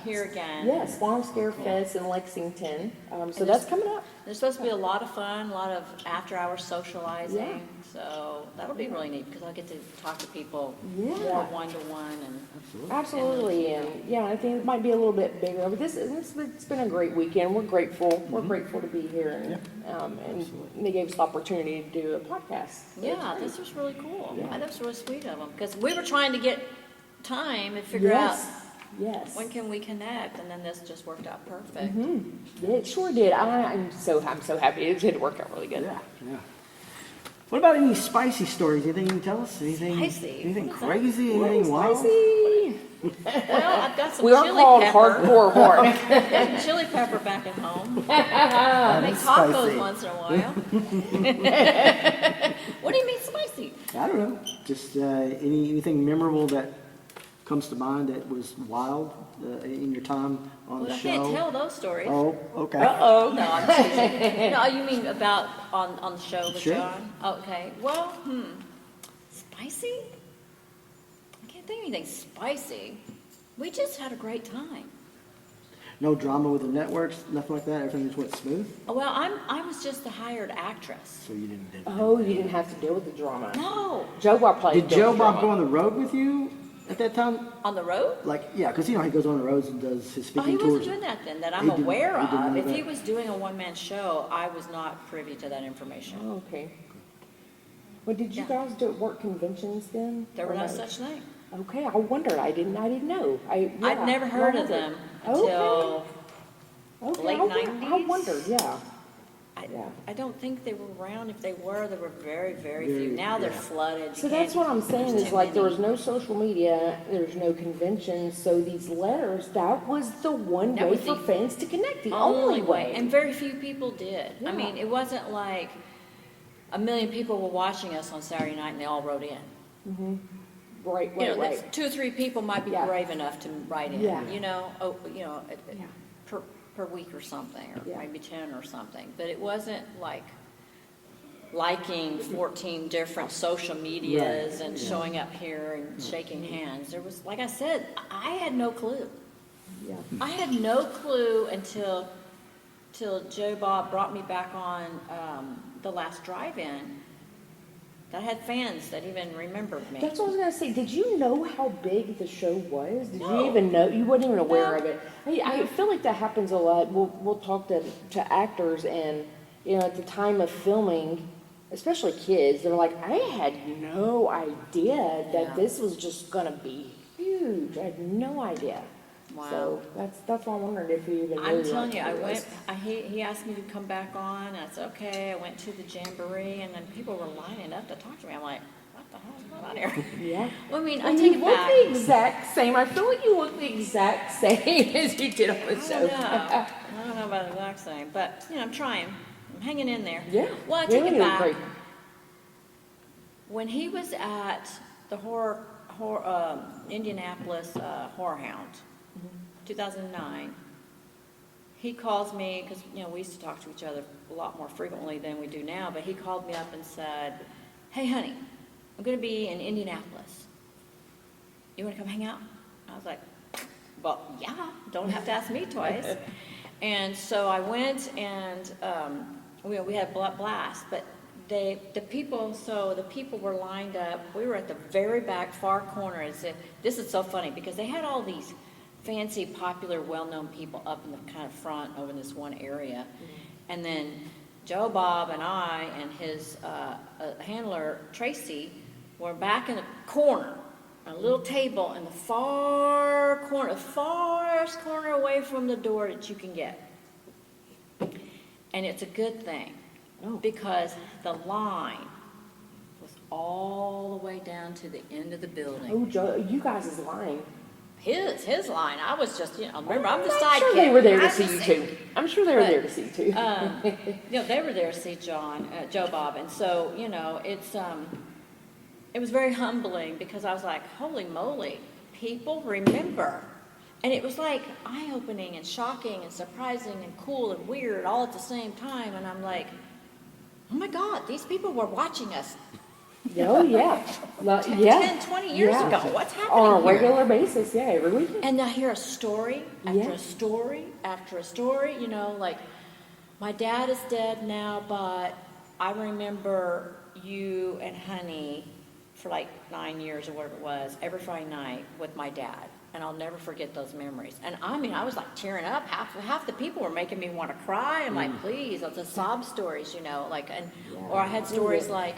here again. Yeah, Spawn Scare Fest in Lexington. So that's coming up. There's supposed to be a lot of fun, a lot of after-hours socializing, so that'll be really neat, because I'll get to talk to people more one-to-one and. Absolutely, and I think it might be a little bit bigger, but it's been a great weekend. We're grateful. We're grateful to be here, and they gave us the opportunity to do a podcast. Yeah, this was really cool. Yeah. That was really sweet of them, because we were trying to get time and figure out Yes. when can we connect, and then this just worked out perfect. Yeah, it sure did. I'm so happy. It did work out really good. Yeah. What about any spicy stories? Anything you can tell us? Anything? Spicy? Anything What is that? crazy? Anything wild? Spicy. Well, I've got some We are chili called pepper. hardcore horror. I've got some chili pepper back at home. I make tacos spicy. once in a while. What do you mean spicy? I don't know. Just anything memorable that comes to mind that was wild in your time on Well, the I show? can't tell those stories. Oh, okay. Uh-oh. No, I'm teasing. No, you mean about on the show with Sure. John? Okay. Well, spicy? I can't think of anything spicy. We just had a great time. No drama with the networks, nothing like that. Everything just went smooth. Well, I was just the hired actress. So you didn't. Oh, you didn't have to deal with the drama. No, Joe Bob played. Did Joe Bob go on the road with you at that time? on the road. Like, yeah, because he goes on the roads and does his Oh, speaking he tours. wasn't doing that then, that I'm He didn't- aware he didn't of. know If he that. was doing a one-man show, I was not privy to that information. Oh, okay. Well, did you guys work conventions then? There were Or no such thing. Okay, I wondered. I didn't know. I'd never heard of them until late I 90s. wondered. Yeah. I don't think they were around. If they were very, very few. Very, Now they're yeah. flooded. So that's what I'm saying there's is too like there many. was no social media, there's no conventions, so these letters, that was the one That way was for the fans to connect, the only way. And very few people did. I Yeah. mean, it wasn't like 1 million people were watching us on Saturday night and they all wrote in. Right. That's 2 or 3 people might be Yeah. brave enough to write in. Yeah. Per week or something, or Yeah. maybe 10 or something. But it wasn't like liking 14 different social medias and showing up here and shaking hands. There was, like I said, I had no clue. Yeah. I had no clue until Joe Bob brought me back on the last drive-in. That I had fans that even remembered me. That's what I was gonna say. Did you know how big the show was? Did No. you even know? You weren't even aware No. of it. I feel like that happens a lot. We'll talk to actors, and at the time of filming, especially kids, they're like, I had no idea that Yeah. this was just gonna be huge. I had no idea. Wow. So that's why I wondered if you even knew. I'm telling like, you, I who it went, was. he asked me to come back on, and I said, okay. I went to the Jamboree, and then people were lining up to talk to me. I'm like, what the hell's going on here? Yeah. Well, I mean, I And take you it look back. the exact same. I feel like you look the exact same as you did on the I show. don't know about the exact same, but, I'm trying. I'm hanging in there. Yeah. Well, I Yeah, take it you look back. great. When he was at the Indianapolis Horror Hound, 2009, he calls me, because, we used to talk to each other a lot more frequently than we do now, but he called me up and said, hey, honey, I'm going to be in Indianapolis. You want to come hang out? I was like, well, yeah, don't have to ask me twice. And so I went, and we had a blast, but the people were lined up. We were at the very back, far corner. This is so funny, because they had all these fancy, popular, well-known people up in the kind of front over in this one area. And then Joe Bob and I and his handler, Tracy, were back in a corner, a little table in the far corner, the farthest corner away from the door that you can get. And it's a good thing, because the line was all the way down to the end of the building. Oh, Joe, you guys is lying. His line. I was just, remember, I'm the I'm sidekick. sure they were there to I'm see the you sidekick. too. I'm sure they were But, there to see you too. They were there to see Joe Bob, and so it was very humbling, because I was like, holy moly, people remember. And it was like eye-opening and shocking and surprising and cool and weird all at the same time. And I'm like, oh my God, these people were watching us Oh, yeah. 10, 20 years ago. What's happening on a here? regular basis, yeah, every weekend. And I hear a story after Yeah. a story after a story, you know, like, my dad is dead now, but I remember you and Honey for like 9 years or whatever it was, every Friday night with my dad. And I'll never forget those memories. And I mean, I was like tearing up. Half the people were making me want to cry. I'm like, please, the sob stories, you know, like, and or I had stories like,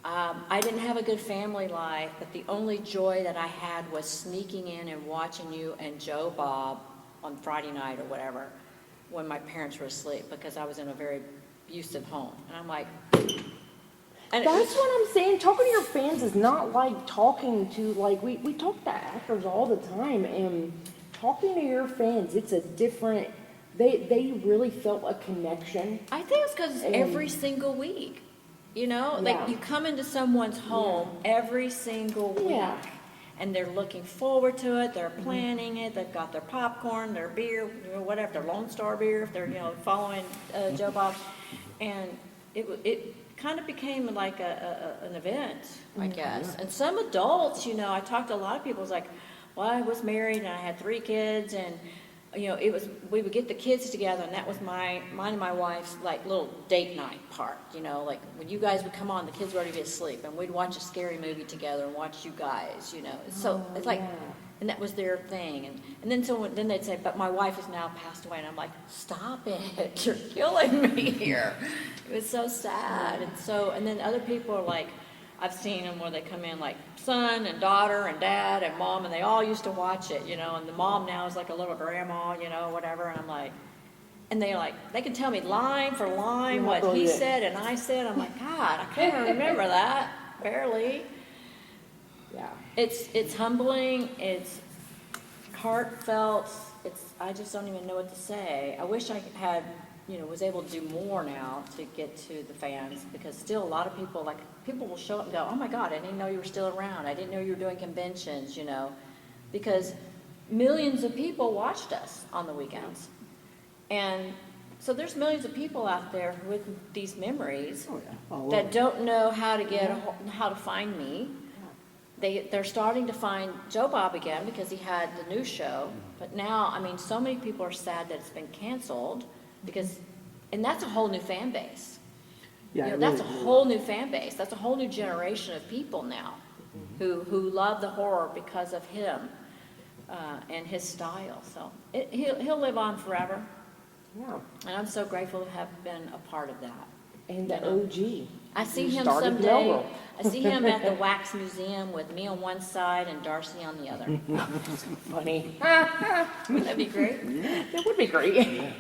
I didn't have a good family life, but the only joy that I had was sneaking in and watching you and Joe Bob on Friday night or whatever when my parents were asleep because I was in a very abusive home. And I'm like, and That's what I'm saying. Talking to your fans is not like talking to, like, we talk to actors all the time, and talking to your fans, it's a different, they really felt a connection. I think it's because it's every single week. You know, like Yeah. you come into someone's home every single week. Yeah. And they're looking forward to it, they're planning it, they've got their popcorn, their beer, you know, whatever, their Lone Star beer, if they're, you know, following Joe Bob. And it kind of became like an event, I guess. And some adults, you know, I talked to a lot of people, it's like, well, I was married and I had 3 kids, and, you know, we would get the kids together, and that was mine and my wife's, like, little date night part, you know, like, when you guys would come on, the kids were already asleep, and we'd watch a scary movie together and watch you guys, you know. So it's like, and that was their thing. And then they'd say, but my wife has now passed away, and I'm like, stop it, you're killing me here. It was so sad. And then other people are like, I've seen them where they come in like son and daughter and dad and mom, and they all used to watch it, you know, and the mom now is like a little grandma, you know, whatever, and I'm like, and they're like, they can tell me line for line what he said and I said. I'm like, God, I can't remember that, barely. Yeah. It's humbling, it's heartfelt, I just don't even know what to say. I wish I had, you know, was able to do more now to get to the fans, because still a lot of people, like, people will show up and go, oh my God, I didn't know you were still around. I didn't know you were doing conventions, you know, because millions of people watched us on the weekends. And so there's millions of people out there with these memories that don't know how to find me. They're starting to find Joe Bob again because he had the new show. But now, I mean, so many people are sad that it's been canceled because, and that's a whole new fan base. Yeah, You know, that's a whole new fan base. That's a whole new generation of people now who love the horror because of him and his style. So he'll live on forever. Yeah. And I'm so grateful to have been a part of that. And the OG. I see You him started someday. Melrose. I see him at the Wax Museum with me on one side and Darcy on the other. Funny. Wouldn't that be great? That would be great.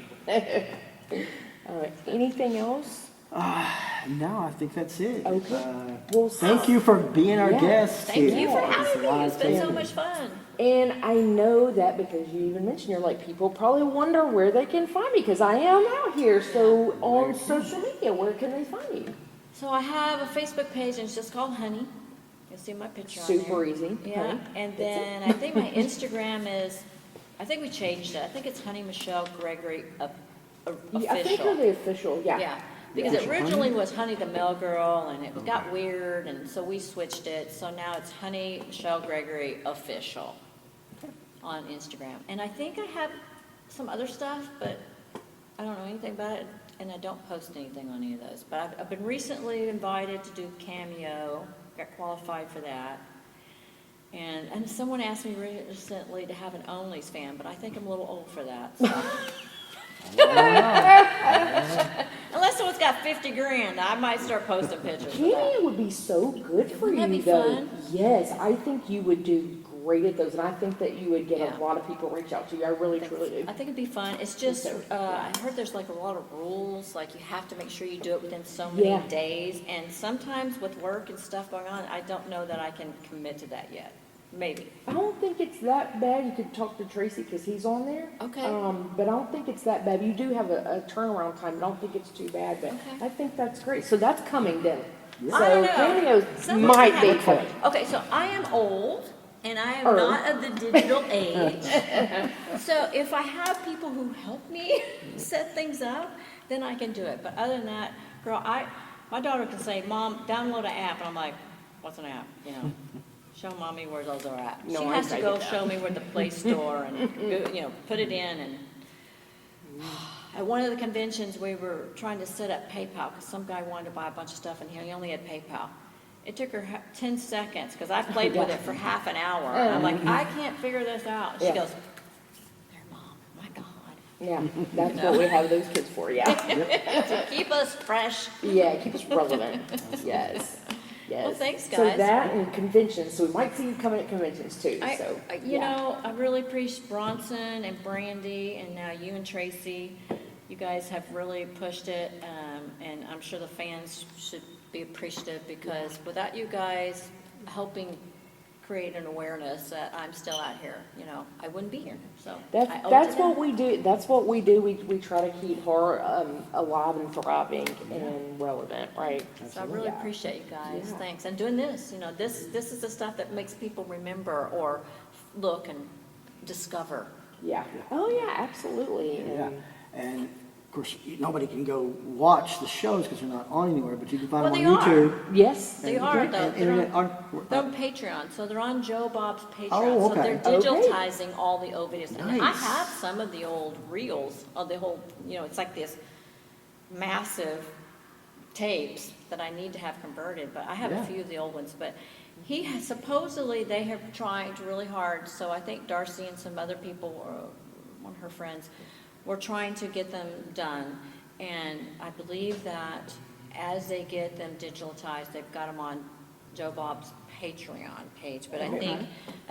Anything else? No, I think that's it. Okay. Well, Thank you for being our Yeah. guest. Thank you for It's a having lot me. of It's been so fun. much fun. And I know that because you even mentioned, you're like, people probably wonder where they can find me because I am out here. So on social media, where can they find you? So I have a Facebook page and it's just called Honey. You'll see my picture on there. Super easy. Yeah. Honey. And then I think my Instagram is, I think we changed it. I think it's Honey Michelle Gregory official. I think you're the official, yeah. Yeah, because it originally was Honey the Mail Girl, and it got weird, and so we switched it. So now it's Honey Michelle Gregory Official on Instagram. And I think I have some other stuff, but I don't know anything about it, and I don't post anything on any of those. But I've been recently invited to do Cameo, got qualified for that. And someone asked me recently to have an Only's fan, but I think I'm a little old for that. So. Unless someone's got 50 grand, I might start posting pictures. Cameo would be so good for Wouldn't that you, be though. fun? Yes, I think you would do great at those, and I think that you would get Yeah. a lot of people reach out to you. I really, truly do. I think it'd be fun. It's just, I heard there's like a lot of rules, like you have to make sure you do it within so many Yeah. days. And sometimes with work and stuff going on, I don't know that I can commit to that yet. Maybe. I don't think it's that bad. You could talk to Tracy because he's on there. Okay. But I don't think it's that bad. You do have a turnaround time. I don't think it's too bad, but Okay. I think that's great. So that's coming then. I don't So know. Cameos Something might be happened. coming. Okay, so I am old. and I am not of the digital age. So if I have people who help me set things up, then I can do it. But other than that, girl, my daughter can say, Mom, download an app. And I'm like, what's an app? You know, show mommy where those are at. No, she I has to go get that. show me where the Play Store and, you know, put it in. And at one of the conventions, we were trying to set up PayPal because some guy wanted to buy a bunch of stuff and he only had PayPal. It took her 10 seconds because I played with it for half an hour. And I'm like, I can't figure this out. She goes, there, Mom, my God. Yeah, that's what we have those kids for, yeah. To keep us fresh. Yeah, keep us relevant. Yes. Yes. Well, thanks, So guys. that and conventions, so we might see you coming at conventions too, so. You know, I really appreciate Bronson and Brandy and now you and Tracy. You guys have really pushed it, and I'm sure the fans should be appreciative because without you guys helping create an awareness that I'm still out here, you know, I wouldn't be here. So I owe it That's to what them. we do. That's what we do. We try to keep horror alive and thriving and relevant, right? So I really Yeah. appreciate you guys. Yeah. Thanks. And doing this, you know, this is the stuff that makes people remember or look and discover. Yeah. Oh yeah, absolutely. Yeah, And and of course, nobody can go watch the shows because they're not on anywhere, but you can find Well, them they on are. YouTube. yes. They and- are, and though. internet They're on Patreon, so they're on Joe Bob's Patreon. Oh, So okay. they're digitizing all the old videos. And I Nice. have some of the old reels of the whole, you know, it's like this massive tapes that I need to have converted, but I have Yeah. a few of the old ones. But he has, supposedly they have tried really hard, so I think Darcy and some other people, or one of her friends, were trying to get them done. And I believe that as they get them digitalized, they've got them on Joe Bob's Patreon page. But I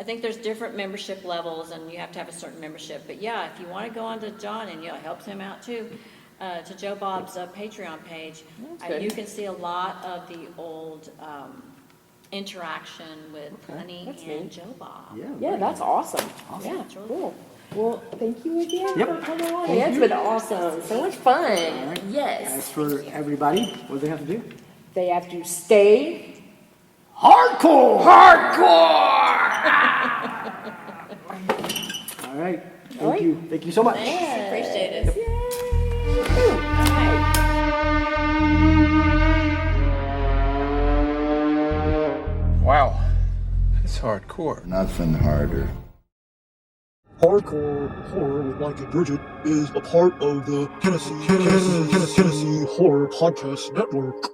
think there's different membership levels, and you have to have a certain membership. But yeah, if you want to go on to John, and you know, it helps him out too, to Joe Bob's Patreon page, good. you can see a lot of the old interaction with Honey That's and neat. Joe Bob. Yeah, that's awesome. Awesome. Yeah, cool. Well, thank you again Yep. for coming on. Thank Yeah, it's you. been awesome. So much fun. All right. Yes. As for everybody, what do they have to do? They have to stay Hardcore! All right. All right. Thank you. Thank you so much. Thanks, appreciate it. Yay. All right. Wow, that's hardcore. Nothing harder. Hardcore horror with Mike and Brigitte is a part of the Tennessee Horror Podcast Network.